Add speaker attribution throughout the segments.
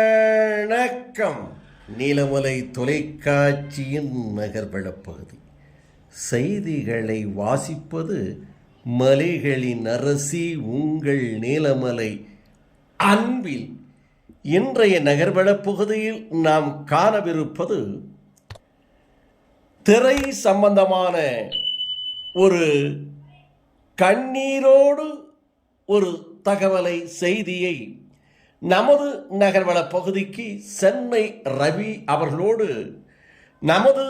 Speaker 1: வணக்கம். நீலமலை தொலைக்காட்சியின் நகர்வளப்பகுதி செய்திகளை வாசிப்பது மலைகளின் அரசி உங்கள் நீலமலை அன்பில். இன்றைய நகர்வளப்பகுதியில் நாம் காணவிருப்பது திரை சம்பந்தமான ஒரு கண்ணீரோடு ஒரு தகவலை செய்தியை நமது நகர்வள பகுதிக்கு சென்னை ரவி அவர்களோடு நமது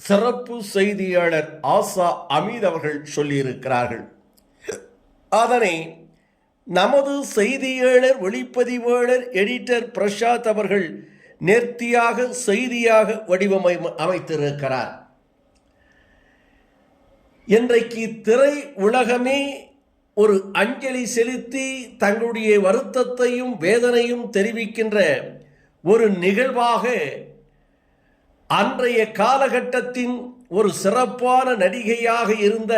Speaker 1: சிறப்பு செய்தியாளர் ஆசா அமீத் அவர்கள் சொல்லியிருக்கிறார்கள். அதனை நமது செய்தியாளர் ஒளிப்பதிவாளர் எடிட்டர் பிரசாத் அவர்கள் நேர்த்தியாக செய்தியாக அமைத்திருக்கிறார். இன்றைக்கு திரை உலகமே ஒரு அஞ்சலி செலுத்தி தங்களுடைய வருத்தத்தையும் வேதனையும் தெரிவிக்கின்ற ஒரு நிகழ்வாக அன்றைய காலகட்டத்தின் ஒரு சிறப்பான நடிகையாக இருந்த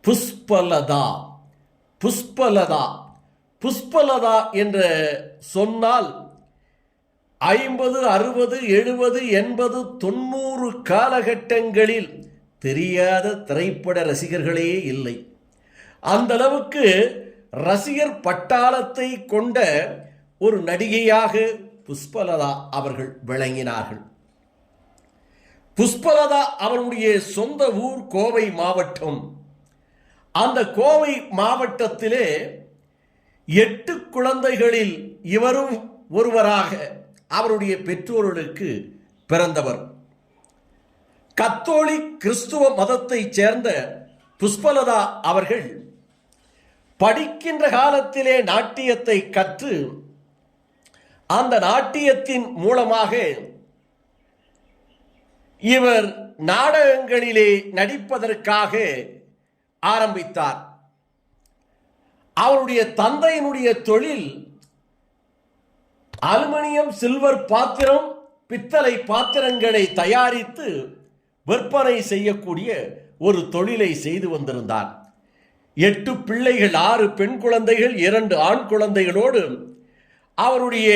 Speaker 1: புஷ்பலதா என்று சொன்னால் 50, 60, 70, 80, 90 காலகட்டங்களில் தெரியாத திரைப்பட ரசிகர்களே இல்லை. அந்த அளவுக்கு ரசிகர் பட்டாளத்தை கொண்ட ஒரு நடிகையாக புஷ்பலதா அவர்கள் விளங்கினார்கள். புஷ்பலதா அவருடைய சொந்த ஊர் கோவை மாவட்டம். அந்த கோவை மாவட்டத்திலே 8 குழந்தைகளில் இவரும் ஒருவராக அவருடைய பெற்றோர்களுக்கு பிறந்தவர். கத்தோலிக் கிறிஸ்துவ மதத்தைச் சேர்ந்த புஷ்பலதா அவர்கள் படிக்கின்ற காலத்திலே நாட்டியத்தை கற்று அந்த நாட்டியத்தின் மூலமாக இவர் நாடகங்களிலே நடிப்பதற்காக ஆரம்பித்தார். அவருடைய தந்தையினுடைய தொழில் அலுமினியம், சில்வர் பாத்திரம், பித்தளை பாத்திரங்களை தயாரித்து விற்பனை செய்யக்கூடிய ஒரு தொழிலை செய்து வந்திருந்தார். 8 பிள்ளைகள், 6 பெண் குழந்தைகள், 2 ஆண் குழந்தைகளோடு அவருடைய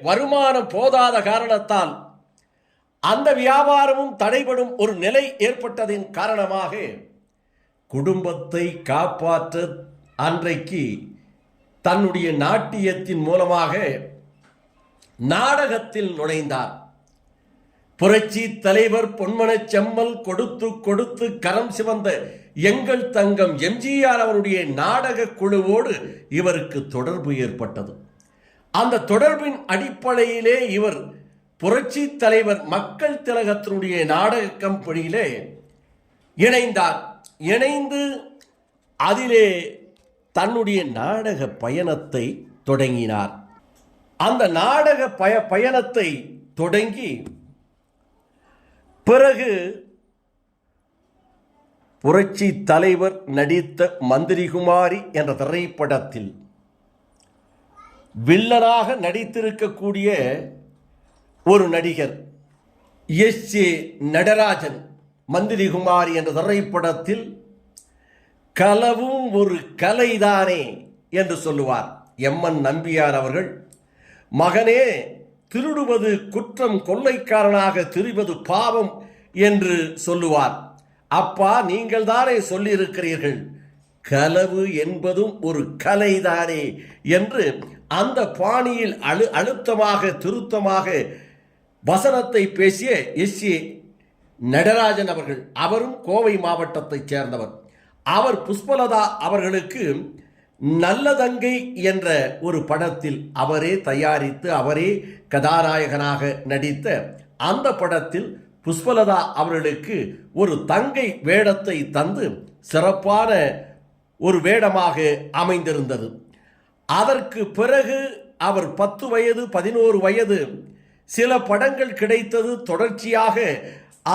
Speaker 1: வருமானம் போதாத காரணத்தால் அந்த வியாபாரமும் தடைபடும் ஒரு நிலை ஏற்பட்டதின் காரணமாக குடும்பத்தை காப்பாற்ற அன்றைக்கு தன்னுடைய நாட்டியத்தின் மூலமாக நாடகத்தில் நுழைந்தார். புரட்சி தலைவர் பொன்மனச் செம்மல் கொடுத்து கொடுத்து கரம் சிவந்த எங்கள் தங்கம் எம்ஜிஆர் அவருடைய நாடக குழுவோடு இவருக்கு தொடர்பு ஏற்பட்டது. அந்த தொடர்பின் அடிப்படையிலே இவர் புரட்சி தலைவர் மக்கள் திலகத்தினுடைய நாடக கம்பெனியிலே இணைந்தார். இணைந்து அதிலே தன்னுடைய நாடக பயணத்தை தொடங்கினார். அந்த நாடக பயணத்தை தொடங்கி பிறகு புரட்சி தலைவர் நடித்த மந்திரிகுமாரி என்ற திரைப்படத்தில் வில்லனாக நடித்திருக்கக்கூடிய ஒரு நடிகர் எஸ்.ஏ. நடராஜன் மந்திரிகுமாரி என்ற திரைப்படத்தில் களவும் ஒரு கலைதானே என்று சொல்லுவார். எம்.என். நம்பியார் அவர்கள் மகனே, திருடுவது குற்றம், கொள்ளைக்காரனாக திரிவது பாவம் என்று சொல்லுவார். அப்பா, நீங்கள் தானே சொல்லியிருக்கிறீர்கள், களவு என்பதும் ஒரு கலைதானே என்று அந்த பாணியில் அழுத்தமாக திருத்தமாக வசனத்தை பேசிய எஸ்.ஏ. நடராஜன் அவர்கள், அவரும் கோவை மாவட்டத்தைச் சேர்ந்தவர். அவர் புஷ்பலதா அவர்களுக்கு நல்லதங்கை என்ற ஒரு படத்தில் அவரே தயாரித்து அவரே கதாநாயகனாக நடித்த அந்த படத்தில் புஷ்பலதா அவர்களுக்கு ஒரு தங்கை வேடத்தை தந்து சிறப்பான ஒரு வேடமாக அமைந்திருந்தது. அதற்கு பிறகு அவர் 10 வயது 11 வயது சில படங்கள் கிடைத்தது. தொடர்ச்சியாக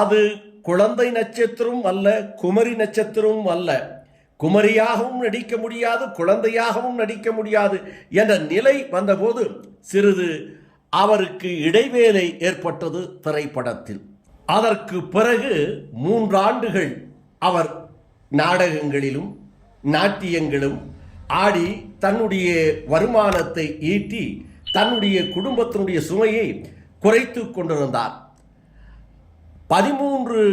Speaker 1: அது குழந்தை நட்சத்திரம் அல்ல, குமரி நட்சத்திரமும் அல்ல. குமரியாகவும் நடிக்க முடியாது, குழந்தையாகவும் நடிக்க முடியாது என்ற நிலை வந்தபோது சிறிது அவருக்கு இடைவேளை ஏற்பட்டது திரைப்படத்தில். அதற்கு பிறகு 3 ஆண்டுகள் அவர் நாடகங்களிலும் நாட்டியங்களும் ஆடி தன்னுடைய வருமானத்தை ஈட்டி தன்னுடைய குடும்பத்தினுடைய சுமையை குறைத்து கொண்டிருந்தார். 13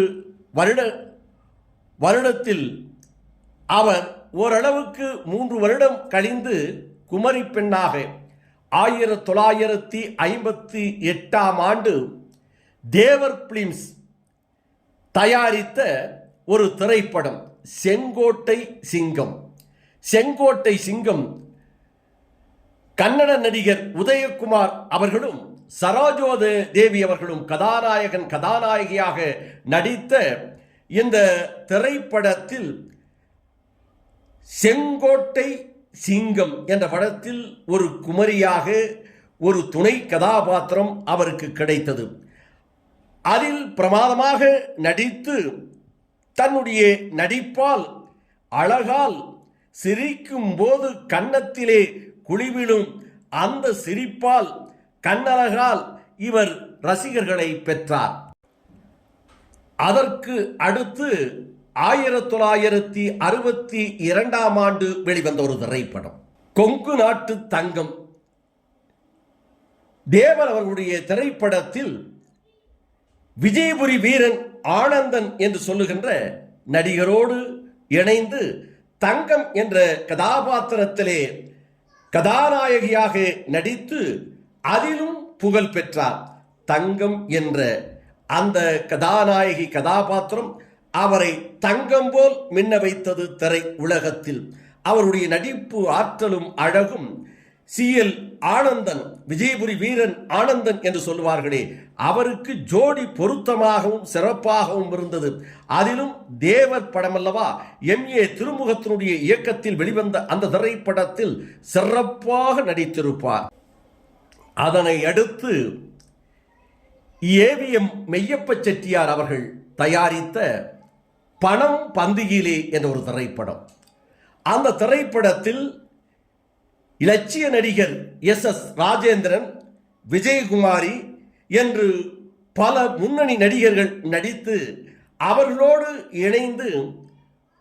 Speaker 1: வருடத்தில் அவர் ஓரளவுக்கு 3 வருடம் கழிந்து குமரி பெண்ணாக 1958ஆம் ஆண்டு தேவர் பிலிம்ஸ் தயாரித்த ஒரு திரைப்படம் செங்கோட்டை சிங்கம். செங்கோட்டை சிங்கம் கன்னட நடிகர் உதயகுமார் அவர்களும் சரோஜா தேவி அவர்களும் கதாநாயகியாக நடித்த இந்த திரைப்படத்தில் செங்கோட்டை சிங்கம் என்ற படத்தில் ஒரு குமரியாக ஒரு துணை கதாபாத்திரம் அவருக்கு கிடைத்தது. அதில் பிரமாதமாக நடித்து தன்னுடைய நடிப்பால் அழகால் சிரிக்கும் போது கன்னத்திலே குழிவிடும் அந்த சிரிப்பால் கண்ணழகால் இவர் ரசிகர்களை பெற்றார். அதற்கு அடுத்து 1962ஆம் ஆண்டு வெளிவந்த ஒரு திரைப்படம் கொங்கு நாட்டு தங்கம். தேவர் அவர்களுடைய திரைப்படத்தில் விஜயபுரி வீரன் ஆனந்தன் என்று சொல்லுகின்ற நடிகரோடு இணைந்து தங்கம் என்ற கதாபாத்திரத்திலே கதாநாயகியாக நடித்து அதிலும் புகழ் பெற்றார். தங்கம் என்ற அந்த கதாநாயகி கதாபாத்திரம் அவரை தங்கம் போல் மின்ன வைத்தது திரை உலகத்தில். அவருடைய நடிப்பு ஆற்றலும் அழகும் சிஎல் ஆனந்தன், விஜயபுரி வீரன் ஆனந்தன் என்று சொல்லுவார்களே, அவருக்கு ஜோடி பொருத்தமாகவும் சிறப்பாகவும் இருந்தது. அதிலும் தேவர் படம் அல்லவா, MA திருமுகத்தினுடைய இயக்கத்தில் வெளிவந்த அந்த திரைப்படத்தில் சிறப்பாக நடித்திருப்பார். அதனை அடுத்து AVM மெய்யப்ப செட்டியார் அவர்கள் தயாரித்த பணம் பந்தியிலே என்ற ஒரு திரைப்படம். அந்த திரைப்படத்தில் இலட்சிய நடிகர் SS ராஜேந்திரன், விஜயகுமாரி என்று பல முன்னணி நடிகர்கள் நடித்து அவர்களோடு இணைந்து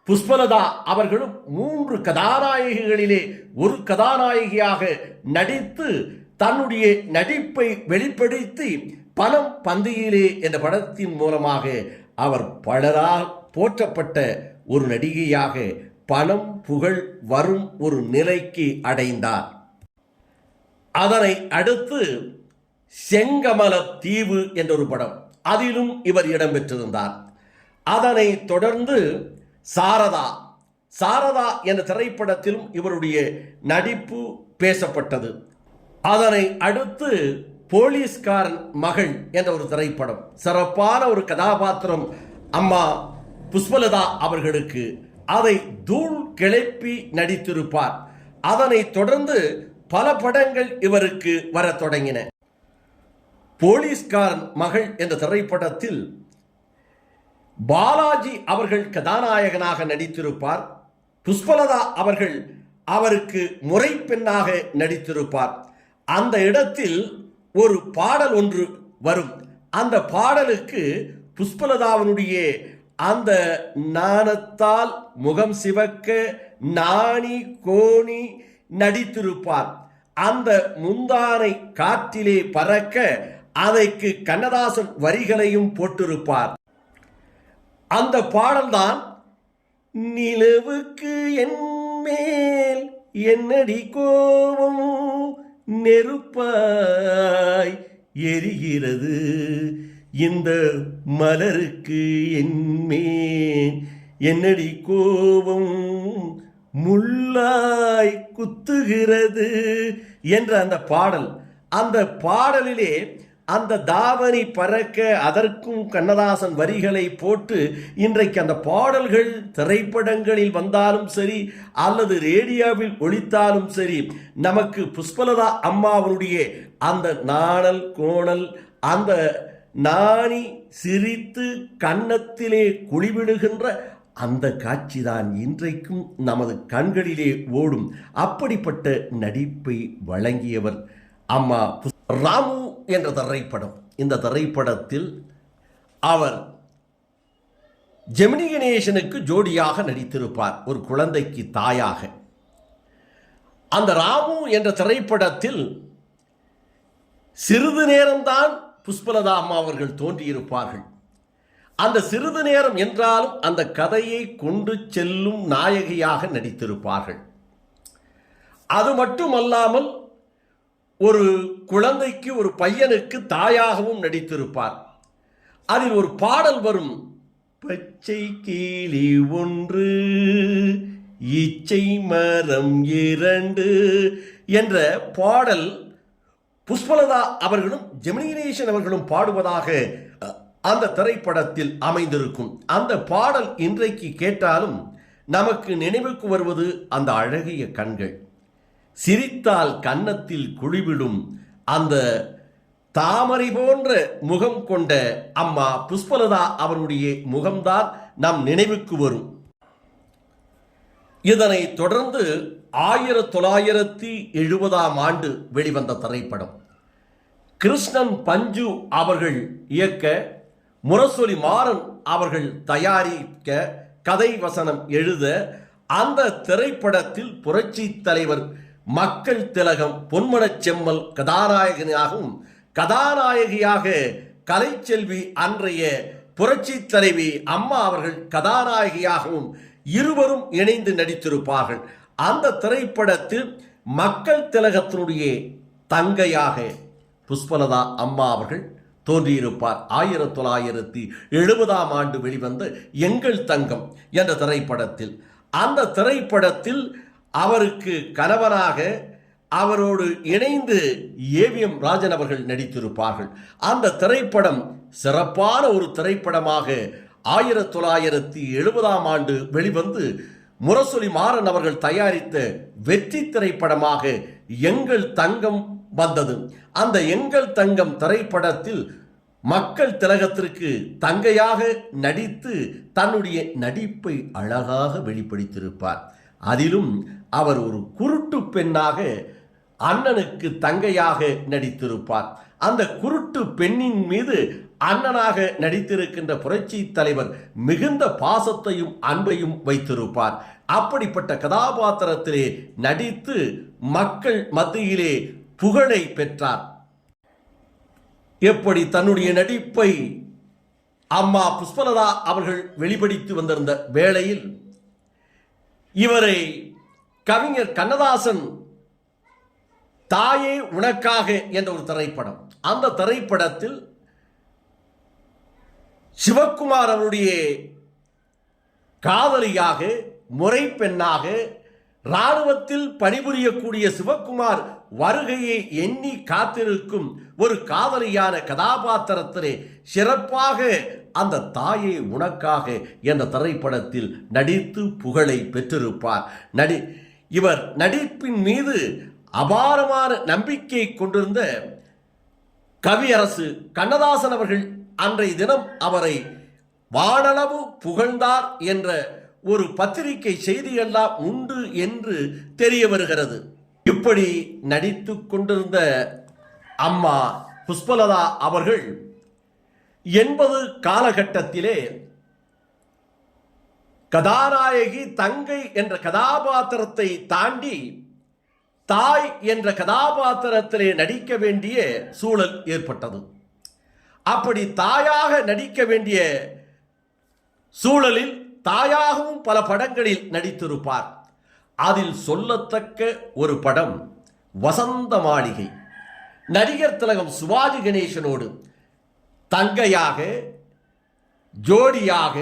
Speaker 1: புஷ்பலதா அவர்களும் 3 கதாநாயகிகளிலே ஒரு கதாநாயகியாக நடித்து தன்னுடைய நடிப்பை வெளிப்படுத்தி பணம் பந்தியிலே என்ற படத்தின் மூலமாக அவர் பலரால் போற்றப்பட்ட ஒரு நடிகையாக பணம் புகழ் வரும் ஒரு நிலைக்கு அடைந்தார். அதனை அடுத்து செங்கமல தீவு என்ற ஒரு படம், அதிலும் இவர் இடம்பெற்றிருந்தார். அதனை தொடர்ந்து சாரதா என்ற திரைப்படத்திலும் இவருடைய நடிப்பு பேசப்பட்டது. அதனை அடுத்து போலீஸ்காரன் மகள் என்ற ஒரு திரைப்படம், சிறப்பான ஒரு கதாபாத்திரம் அம்மா புஷ்பலதா அவர்களுக்கு. அதை தூள் கிளப்பி நடித்திருப்பார். அதனை தொடர்ந்து பல படங்கள் இவருக்கு வர தொடங்கின. போலீஸ்காரன் மகள் என்ற திரைப்படத்தில் பாலாஜி அவர்கள் கதாநாயகனாக நடித்திருப்பார். புஷ்பலதா அவர்கள் அவருக்கு முறைப்பெண்ணாக நடித்திருப்பார். அந்த இடத்தில் ஒரு பாடல் ஒன்று வரும். அந்த பாடலுக்கு புஷ்பலதாவினுடைய அந்த நாணத்தால் முகம் சிவக்க நாணி கோணி நடித்திருப்பார். அந்த முந்தானை காற்றிலே பறக்க அதற்கு கண்ணதாசன் வரிகளையும் போட்டிருப்பார். அந்த பாடல்தான் நிலவுக்கு என் மேல் என்னடி கோபம் நெருப்பாய் எரிகிறது, இந்த மலருக்கு என்மேன் என்னடி கோபம் முள்ளாய் குத்துகிறது என்ற அந்த பாடல். அந்த பாடலிலே அந்த தாவணி பறக்க அதற்கும் கண்ணதாசன் வரிகளை போட்டு இன்றைக்கு அந்த பாடல்கள் திரைப்படங்களில் வந்தாலும் சரி அல்லது ரேடியோவில் ஒலித்தாலும் சரி, நமக்கு புஷ்பலதா அம்மாவனுடைய அந்த நாணல் கோணல், அந்த நாணி சிரித்து கன்னத்திலே குழிவிடுகின்ற அந்த காட்சிதான் இன்றைக்கும் நமது கண்களிலே ஓடும். அப்படிப்பட்ட நடிப்பை வழங்கியவர் அம்மா ராமு என்ற திரைப்படம். இந்த திரைப்படத்தில் அவர் ஜெமினி கணேசனுக்கு ஜோடியாக நடித்திருப்பார், ஒரு குழந்தைக்கு தாயாக. அந்த ராமு என்ற திரைப்படத்தில் சிறிது நேரம்தான் புஷ்பலதா அம்மா அவர்கள் தோன்றியிருப்பார்கள். அந்த சிறிது நேரம் என்றாலும் அந்த கதையை கொண்டு செல்லும் நாயகியாக நடித்திருப்பார்கள். அது மட்டுமல்லாமல் ஒரு குழந்தைக்கு, ஒரு பையனுக்கு தாயாகவும் நடித்திருப்பார். அதில் ஒரு பாடல் வரும், பச்சை கிளி ஒன்று இச்சை மரம் 2 என்ற பாடல் புஷ்பலதா அவர்களும் ஜெமினி கணேசன் அவர்களும் பாடுவதாக அந்த திரைப்படத்தில் அமைந்திருக்கும். அந்த பாடல் இன்றைக்கு கேட்டாலும் நமக்கு நினைவுக்கு வருவது அந்த அழகிய கண்கள், சிரித்தால் கன்னத்தில் குழிவிடும் அந்த தாமரை போன்ற முகம் கொண்ட அம்மா புஷ்பலதா அவருடைய முகம்தான் நம் நினைவுக்கு வரும். இதனைத் தொடர்ந்து 1970ஆம் ஆண்டு வெளிவந்த திரைப்படம். கிருஷ்ணன் பஞ்சு அவர்கள் இயக்க, முரசொலி மாறன் அவர்கள் தயாரிக்க, கதை வசனம் எழுத, அந்த திரைப்படத்தில் புரட்சி தலைவர் மக்கள் திலகம் பொன்மனச் செம்மல் கதாநாயகனாகவும், கதாநாயகியாக கலைச்செல்வி அன்றைய புரட்சி தலைவி அம்மா அவர்கள் கதாநாயகியாகவும் இருவரும் இணைந்து நடித்திருப்பார்கள். அந்த திரைப்படத்தில் மக்கள் திலகத்தினுடைய தங்கையாக புஷ்பலதா அம்மா அவர்கள் தோன்றியிருப்பார். 1970ஆம் ஆண்டு வெளிவந்த எங்கள் தங்கம் என்ற திரைப்படத்தில். அந்த திரைப்படத்தில் அவருக்கு கணவனாக அவரோடு இணைந்து ஏவிஎம் ராஜன் அவர்கள் நடித்திருப்பார்கள். அந்த திரைப்படம் சிறப்பான ஒரு திரைப்படமாக 1970ஆம் ஆண்டு வெளிவந்து முரசொலி மாறன் அவர்கள் தயாரித்த வெற்றி திரைப்படமாக எங்கள் தங்கம் வந்தது. அந்த எங்கள் தங்கம் திரைப்படத்தில் மக்கள் திலகத்திற்கு தங்கையாக நடித்து தன்னுடைய நடிப்பை அழகாக வெளிப்படுத்தியிருப்பார். அதிலும் அவர் ஒரு குருட்டு பெண்ணாக அண்ணனுக்கு தங்கையாக நடித்திருப்பார். அந்த குருட்டு பெண்ணின் மீது அண்ணனாக நடித்திருக்கின்ற புரட்சி தலைவர் மிகுந்த பாசத்தையும் அன்பையும் வைத்திருப்பார். அப்படிப்பட்ட கதாபாத்திரத்திலே நடித்து மக்கள் மத்தியிலே புகழை பெற்றார். எப்படி தன்னுடைய நடிப்பை அம்மா புஷ்பலதா அவர்கள் வெளிப்படுத்தி வந்திருந்த வேளையில் இவரை கவிஞர் கண்ணதாசன் தாயே உனக்காக என்ற ஒரு திரைப்படம், அந்த திரைப்படத்தில் சிவகுமார் அவருடைய காதலியாக, முறை பெண்ணாக, இராணுவத்தில் பணிபுரியக்கூடிய சிவகுமார் வருகையை எண்ணி காத்திருக்கும் ஒரு காதலியான கதாபாத்திரத்திலே சிறப்பாக அந்த தாயே உனக்காக என்ற திரைப்படத்தில் நடித்து புகழை பெற்றிருப்பார். இவர் நடிப்பின் மீது அபாரமான நம்பிக்கை கொண்டிருந்த கவியரசு கண்ணதாசன் அவர்கள் அன்றைய தினம் அவரை வானளவு புகழ்ந்தார் என்ற ஒரு பத்திரிகை செய்தியெல்லாம் உண்டு என்று தெரிய வருகிறது. இப்படி நடித்து கொண்டிருந்த அம்மா புஷ்பலதா அவர்கள் 80 காலகட்டத்திலே கதாநாயகி தங்கை என்ற கதாபாத்திரத்தை தாண்டி தாய் என்ற கதாபாத்திரத்திலே நடிக்க வேண்டிய சூழல் ஏற்பட்டது. அப்படி தாயாக நடிக்க வேண்டிய சூழலில் தாயாகவும் பல படங்களில் நடித்திருப்பார். அதில் சொல்லத்தக்க ஒரு படம் வசந்த மாளிகை. நடிகர் திலகம் சிவாஜி கணேசனோடு தங்கையாக, ஜோடியாக,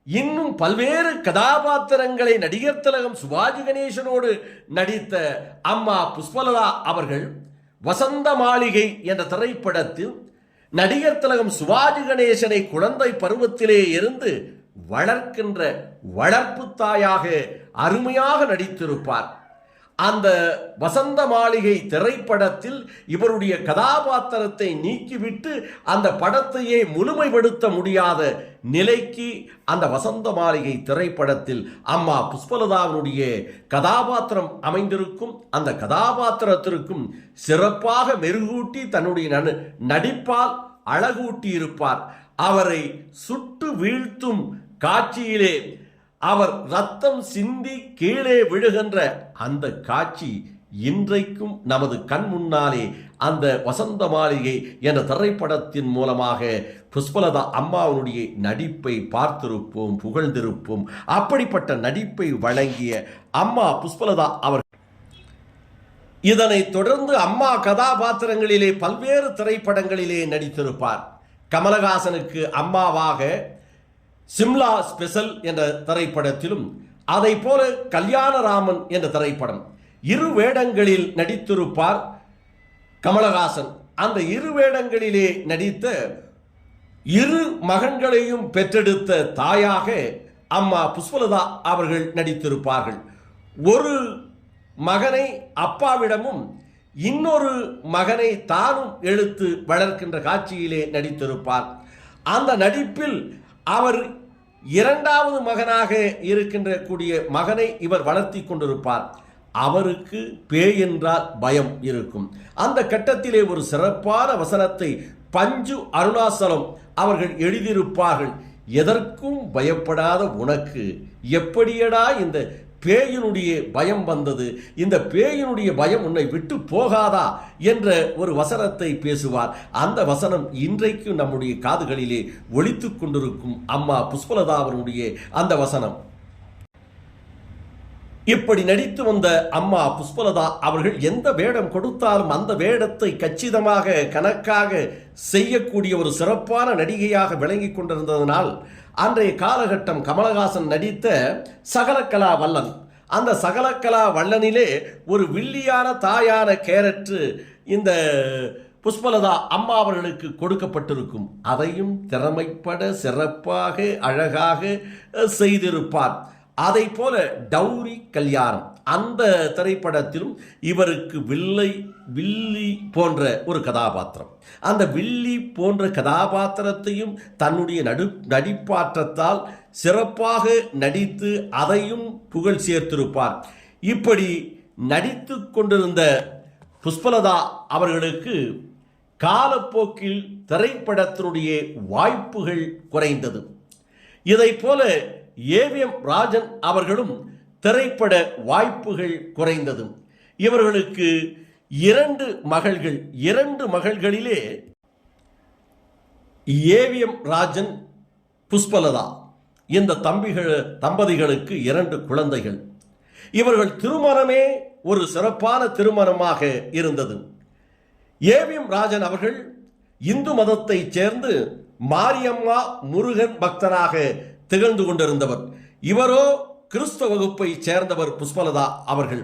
Speaker 1: இன்னும் பல்வேறு கதாபாத்திரங்களை நடிகர் திலகம் சிவாஜி கணேசனோடு நடித்த அம்மா புஷ்பலதா அவர்கள் வசந்த மாளிகை என்ற திரைப்படத்தில் நடிகர் திலகம் சிவாஜி கணேசனை குழந்தை பருவத்திலே இருந்து வளர்க்கின்ற வளர்ப்பு தாயாக அருமையாக நடித்திருப்பார். அந்த வசந்த மாளிகை திரைப்படத்தில் இவருடைய கதாபாத்திரத்தை நீக்கிவிட்டு அந்த படத்தையே முழுமைப்படுத்த முடியாத நிலைக்கு அந்த வசந்த மாளிகை திரைப்படத்தில் அம்மா புஷ்பலதாவினுடைய கதாபாத்திரம் அமைந்திருக்கும். அந்த கதாபாத்திரத்திற்கும் சிறப்பாக மெருகூட்டி தன்னுடைய நடிப்பால் அழகூட்டி இருப்பார். அவரை சுட்டு வீழ்த்தும் காட்சியிலே அவர் ரத்தம் சிந்தி கீழே விழுகின்ற அந்த காட்சி இன்றைக்கும் நமது கண் முன்னாலே அந்த வசந்த மாளிகை என்ற திரைப்படத்தின் மூலமாக புஷ்பலதா அம்மாவுடைய நடிப்பை பார்த்திருப்போம், புகழ்ந்திருப்போம். அப்படிப்பட்ட நடிப்பை வழங்கிய அம்மா புஷ்பலதா அவர் இதனைத் தொடர்ந்து அம்மா கதாபாத்திரங்களிலே பல்வேறு திரைப்படங்களிலே நடித்திருப்பார். கமலஹாசனுக்கு அம்மாவாக சிம்லா ஸ்பெஷல் என்ற திரைப்படத்திலும், அதை போல கல்யாணராமன் என்ற திரைப்படம், இரு வேடங்களில் நடித்திருப்பார் கமலஹாசன். அந்த இரு வேடங்களிலே நடித்த இரு மகன்களையும் பெற்றெடுத்த தாயாக அம்மா புஷ்பலதா அவர்கள் நடித்திருப்பார்கள். ஒரு மகனை அப்பாவிடமும் இன்னொரு மகனை தானும் எடுத்து வளர்க்கின்ற காட்சியிலே நடித்திருப்பார். அந்த நடிப்பில் அவர் இரண்டாவது மகனாக இருக்கின்ற கூடிய மகனை இவர் வளர்த்தி கொண்டிருப்பார். அவருக்கு பேய் என்றால் பயம் இருக்கும். அந்த கட்டத்திலே ஒரு சிறப்பான வசனத்தை பஞ்சு அருணாசலம் அவர்கள் எழுதியிருப்பார்கள். எதற்கும் பயப்படாத உனக்கு எப்படியடா இந்த பேயினுடைய பயம் வந்தது, இந்த பேயினுடைய பயம் உன்னை விட்டு போகாதா என்ற ஒரு வசனத்தை பேசுவார். அந்த வசனம் இன்றைக்கு நம்முடைய காதுகளிலே ஒலித்துக் கொண்டிருக்கும் அம்மா புஷ்பலதா அவருடைய அந்த வசனம். இப்படி நடித்து வந்த அம்மா புஷ்பலதா அவர்கள் எந்த வேடம் கொடுத்தாலும் அந்த வேடத்தை கச்சிதமாக கணக்காக செய்யக்கூடிய ஒரு சிறப்பான நடிகையாக விளங்கி கொண்டிருந்ததனால் அன்றைய காலகட்டம் கமலஹாசன் நடித்த சகலகலா வல்லன், அந்த சகலகலா வல்லனிலே ஒரு வில்லியான தாயான கேரக்டர் இந்த புஷ்பலதா அம்மா அவர்களுக்கு கொடுக்கப்பட்டிருக்கும். அதையும் திறமைப்பட சிறப்பாக அழகாக செய்திருப்பார். அதை போல டௌரி கல்யாணம் அந்த திரைப்படத்திலும் இவருக்கு வில்லி போன்ற ஒரு கதாபாத்திரம், அந்த வில்லி போன்ற கதாபாத்திரத்தையும் தன்னுடைய நடிப்பாற்றத்தால் சிறப்பாக நடித்து அதையும் புகழ் சேர்த்திருப்பார். இப்படி நடித்து கொண்டிருந்த புஷ்பலதா அவர்களுக்கு காலப்போக்கில் திரைப்படத்தினுடைய வாய்ப்புகள் குறைந்தது. இதை போல ஏவிஎம் ராஜன் அவர்களும் திரைப்பட வாய்ப்புகள் குறைந்தது. இவர்களுக்கு இரண்டு மகள்களிலே ஏவிஎம் ராஜன், புஷ்பலதா இந்த தம்பதிகளுக்கு 2 குழந்தைகள். இவர்கள் திருமணமே ஒரு சிறப்பான திருமணமாக இருந்தது. ஏவிஎம் ராஜன் அவர்கள் இந்து மதத்தை சேர்ந்து மாரியம்மா முருகன் பக்தராக திகழ்ந்து கொண்டிருந்தவர். இவரோ கிறிஸ்தவ வகுப்பை சேர்ந்தவர் புஷ்பலதா அவர்கள்.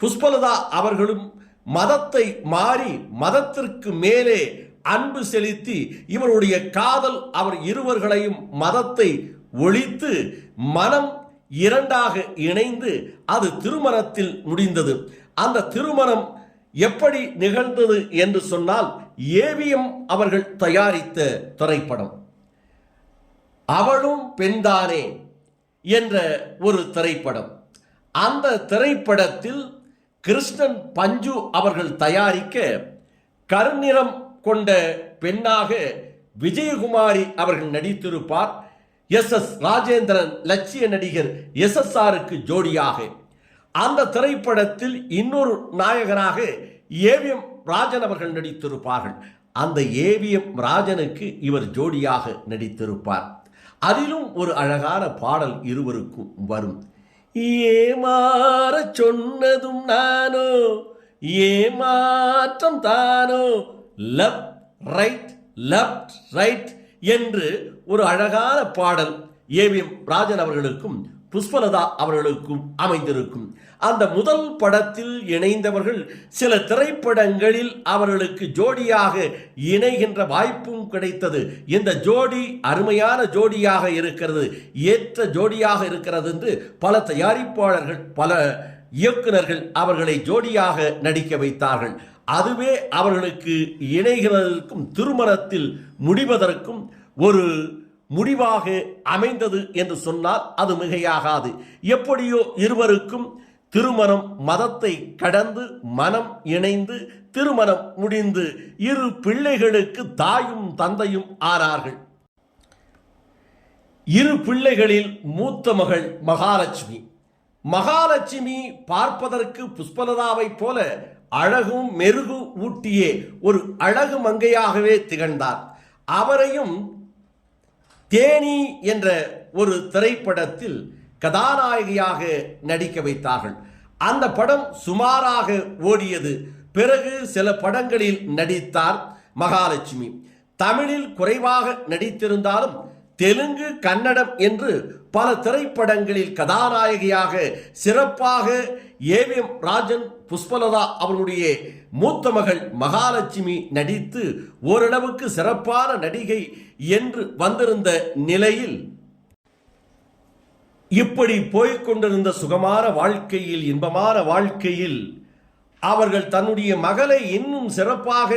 Speaker 1: புஷ்பலதா அவர்களும் மதத்தை மாறி மதத்திற்கு மேலே அன்பு செலுத்தி இவருடைய காதல் அவர் இருவர்களையும் மதத்தை ஒழித்து மனம் இரண்டாக இணைந்து அது திருமணத்தில் முடிந்தது. அந்த திருமணம் எப்படி நிகழ்ந்தது என்று சொன்னால், ஏவிஎம் அவர்கள் தயாரித்த திரைப்படம் அவளும் பெண்தானே என்ற ஒரு திரைப்படம். அந்த திரைப்படத்தில் கிருஷ்ணன் பஞ்சு அவர்கள் தயாரிக்க கருநிறம் கொண்ட பெண்ணாக விஜயகுமாரி அவர்கள் நடித்திருப்பார். எஸ் ராஜேந்திரன் லட்சிய நடிகர் SSRக்கு ஜோடியாக. அந்த திரைப்படத்தில் இன்னொரு நாயகனாக ஏவிஎம் ராஜன் அவர்கள் நடித்திருப்பார்கள். அந்த ஏவிஎம் ராஜனுக்கு இவர் ஜோடியாக நடித்திருப்பார். அதிலும் ஒரு அழகான பாடல் இருவருக்கும் வரும். ஏமாற சொன்னதும் நானோ ஏமாற்றம் தானோ, லெஃப்ட் ரைட் என்று ஒரு அழகான பாடல் ஏவிஎம் ராஜன் அவர்களுக்கும் புஷ்பலதா அவர்களுக்கும் அமைந்திருக்கும். அந்த முதல் படத்தில் இணைந்தவர்கள் சில திரைப்படங்களில் அவர்களுக்கு ஜோடியாக இணைகின்ற வாய்ப்பும் கிடைத்தது. இந்த ஜோடி அருமையான ஜோடியாக இருக்கிறது, ஏற்ற ஜோடியாக இருக்கிறது என்று பல தயாரிப்பாளர்கள் பல இயக்குனர்கள் அவர்களை ஜோடியாக நடிக்க வைத்தார்கள். அதுவே அவர்களுக்கு இணைகிறதற்கும் திருமணத்தில் முடிவதற்கும் ஒரு முடிவாக அமைந்தது என்று சொன்னால் அது மிகையாகாது. எப்படியோ இருவருக்கும் திருமணம் மதத்தை கடந்து மனம் இணைந்து திருமணம் முடிந்து 2 பிள்ளைகளுக்கு தாயும் தந்தையும் ஆனார்கள். 2 பிள்ளைகளில் மூத்த மகள் மகாலட்சுமி, மகாலட்சுமி பார்ப்பதற்கு புஷ்பலதாவை போல அழகும் மெருகு ஊட்டிய ஒரு அழகு மங்கையாகவே திகழ்ந்தார். அவரையும் தேனி என்ற ஒரு திரைப்படத்தில் கதாநாயகியாக நடிக்க வைத்தார்கள். அந்த படம் சுமாராக ஓடியது. பிறகு சில படங்களில் நடித்தார் மகாலட்சுமி. தமிழில் குறைவாக நடித்திருந்தாலும் தெலுங்கு, கன்னடம் என்று பல திரைப்படங்களில் கதாநாயகியாக சிறப்பாக ஏவிஎம் ராஜன், புஷ்பலதா அவர்களுடைய மூத்த மகள் மகாலட்சுமி நடித்து ஓரளவுக்கு சிறப்பான நடிகை என்று வந்திருந்த நிலையில் இப்படி போய்கொண்டிருந்த சுகமான வாழ்க்கையில், இன்பமான வாழ்க்கையில் அவர்கள் தன்னுடைய மகளை இன்னும் சிறப்பாக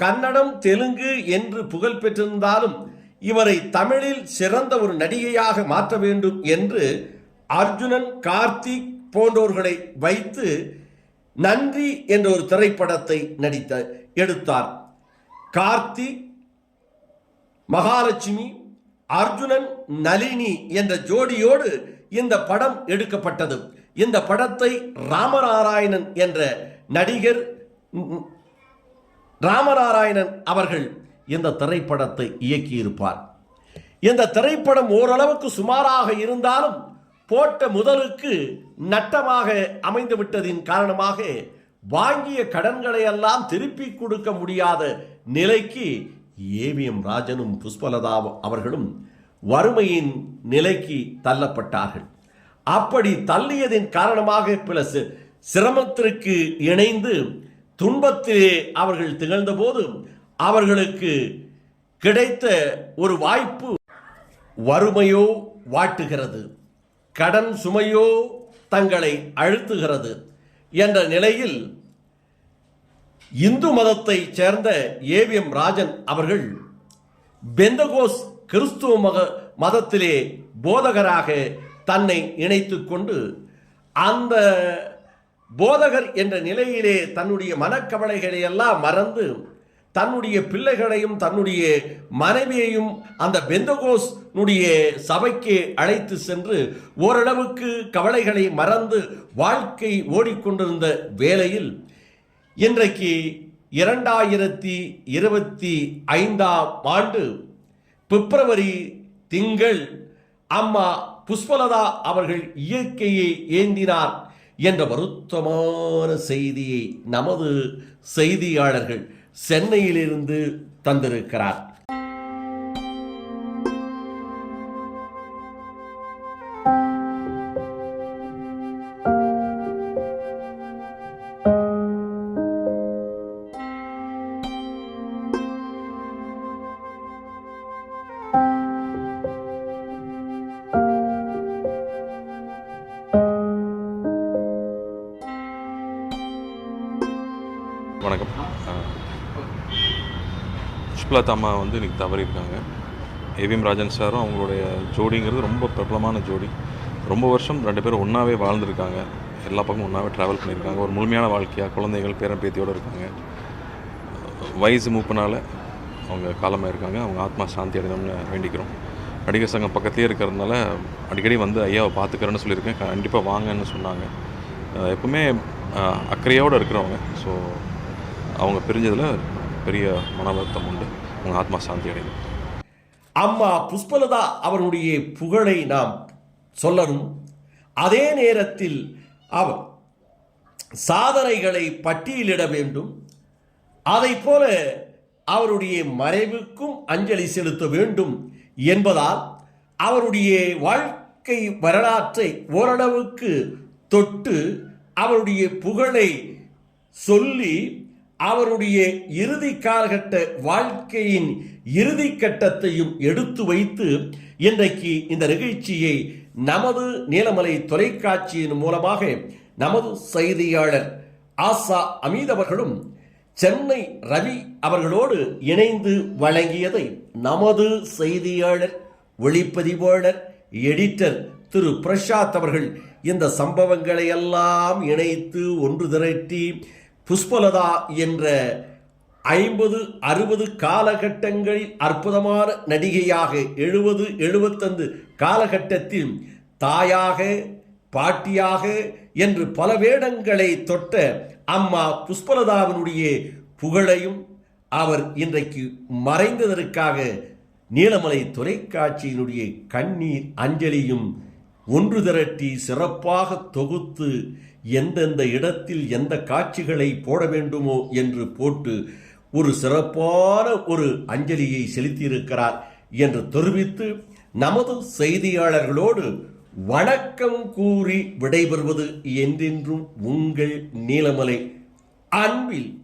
Speaker 1: கன்னடம், தெலுங்கு என்று புகழ் பெற்றிருந்தாலும் இவரை தமிழில் சிறந்த ஒரு நடிகையாக மாற்ற வேண்டும் என்று அர்ஜுனன், கார்த்திக் போன்றோர்களை வைத்து நன்றி என்ற ஒரு திரைப்படத்தை எடுத்தார். கார்த்திக், மகாலட்சுமி, அர்ஜுனன், நளினி என்ற ஜோடியோடு இந்த படம் எடுக்கப்பட்டது. இந்த படத்தை ராமநாராயணன் என்ற நடிகர் ராமநாராயணன் அவர்கள் இந்த திரைப்படத்தை இயக்கியிருப்பார். இந்த திரைப்படம் ஓரளவுக்கு சுமாராக இருந்தாலும் போட்ட முதலுக்கு நட்டமாக அமைந்துவிட்டதின் காரணமாக வாங்கிய கடன்களை எல்லாம் திருப்பி கொடுக்க முடியாத நிலைக்கு ஏவிஎம் ராஜனும் புஷ்பலதா அவர்களும் வறுமையின் நிலைக்கு தள்ளப்பட்டார்கள். அப்படி தள்ளியதின் காரணமாக பல சிரமத்திற்கு இணைந்து துன்பத்திலே அவர்கள் திகழ்ந்த போது அவர்களுக்கு கிடைத்த ஒரு வாய்ப்பு வறுமையோ வாட்டுகிறது, கடன் சுமையோ தங்களை அழுத்துகிறது என்ற நிலையில் இந்து மதத்தை சேர்ந்த ஏவிஎம் ராஜன் அவர்கள் பெந்தகோஸ் கிறிஸ்துவ மதத்திலே போதகராக தன்னை இணைத்துக் கொண்டு அந்த போதகர் என்ற நிலையிலே தன்னுடைய மனக்கவலைகளை எல்லாம் மறந்து தன்னுடைய பிள்ளைகளையும் தன்னுடைய மனைவியையும் அந்த பெந்தகோஸ் சபைக்கு அழைத்து சென்று ஓரளவுக்கு கவலைகளை மறந்து வாழ்க்கை ஓடிக்கொண்டிருந்த வேளையில் இன்றைக்கு 2025 ஆண்டு பிப்ரவரி திங்கள் அம்மா புஷ்பலதா அவர்கள் இயற்கையை ஏந்தினார் என்ற வருத்தமான செய்தியை நமது செய்தியாளர்கள் சென்னையிலிருந்து தந்திருக்கிறார்.
Speaker 2: வணக்கம். புஷ்பலதா அம்மா வந்து இன்றைக்கி தவறியிருக்காங்க. ஏவிஎம் ராஜன் சாரும் அவங்களுடைய ஜோடிங்கிறது ரொம்ப பிரபலமான ஜோடி. ரொம்ப வருஷம் 2 பேரும் ஒன்றாவே வாழ்ந்துருக்காங்க. எல்லா பக்கமும் ஒன்றாவே ட்ராவல் பண்ணியிருக்காங்க. ஒரு முழுமையான வாழ்க்கையாக குழந்தைகள் பேரன் பேத்தியோடு இருக்காங்க. வயசு மூப்பினால் அவங்க காலமாக இருக்காங்க. அவங்க ஆத்மா சாந்தி அடையணும்னு வேண்டிக்கிறோம். நடிகர் சங்கம் பக்கத்துலேயே இருக்கிறதுனால அடிக்கடி வந்து ஐயாவை பார்த்துக்கிறேன்னு சொல்லியிருக்கேன். கண்டிப்பாக வாங்கன்னு சொன்னாங்க. எப்பவுமே அக்கறையோடு இருக்கிறவங்க. ஸோ அவங்க பிரிஞ்சதில் பெரிய மன வருத்தம் உண்டு. அவங்க ஆத்மா சாந்தி அடையும்.
Speaker 1: அம்மா புஷ்பலதா அவருடைய புகழை நாம் சொல்லணும். அதே நேரத்தில் அவர் சாதனைகளை பட்டியலிட வேண்டும். அதை போல அவருடைய மறைவுக்கும் அஞ்சலி செலுத்த வேண்டும் என்பதால் அவருடைய வாழ்க்கை வரலாற்றை ஓரளவுக்கு தொட்டு அவருடைய புகழை சொல்லி அவருடைய இறுதி காலகட்ட வாழ்க்கையின் இறுதி கட்டத்தையும் எடுத்து வைத்து இன்றைக்கு இந்த நிகழ்ச்சியை நமது நீலமலை தொலைக்காட்சியின் மூலமாக நமது செய்தியாளர் ஆசா அமீத் அவர்களும் சென்னை ரவி அவர்களோடு இணைந்து வழங்கியதை நமது செய்தியாளர், ஒளிப்பதிவாளர், எடிட்டர் திரு பிரசாத் அவர்கள் இந்த சம்பவங்களை எல்லாம் இணைத்து ஒன்று திரட்டி புஷ்பலதா என்ற 50-60 காலகட்டங்களில் அற்புதமான நடிகையாக 70-75 காலகட்டத்தில் தாயாக, பாட்டியாக என்று பல வேடங்களை தொட்ட அம்மா புஷ்பலதாவினுடைய புகழையும் அவர் இன்றைக்கு மறைந்ததற்காக நீலமலை தொலைக்காட்சியினுடைய கண்ணீர் அஞ்சலியும் ஒன்று திரட்டி சிறப்பாக தொகுத்து எந்தெந்த இடத்தில் எந்த காட்சிகளை போட வேண்டுமோ என்று போட்டு ஒரு சிறப்பான ஒரு அஞ்சலியை செலுத்தியிருக்கிறார் என்று தெரிவித்து நமது செய்தியாளர்களோடு வணக்கம் கூறி விடைபெறுவது என்றென்றும் உங்கள் நீலமலை. அன்பில்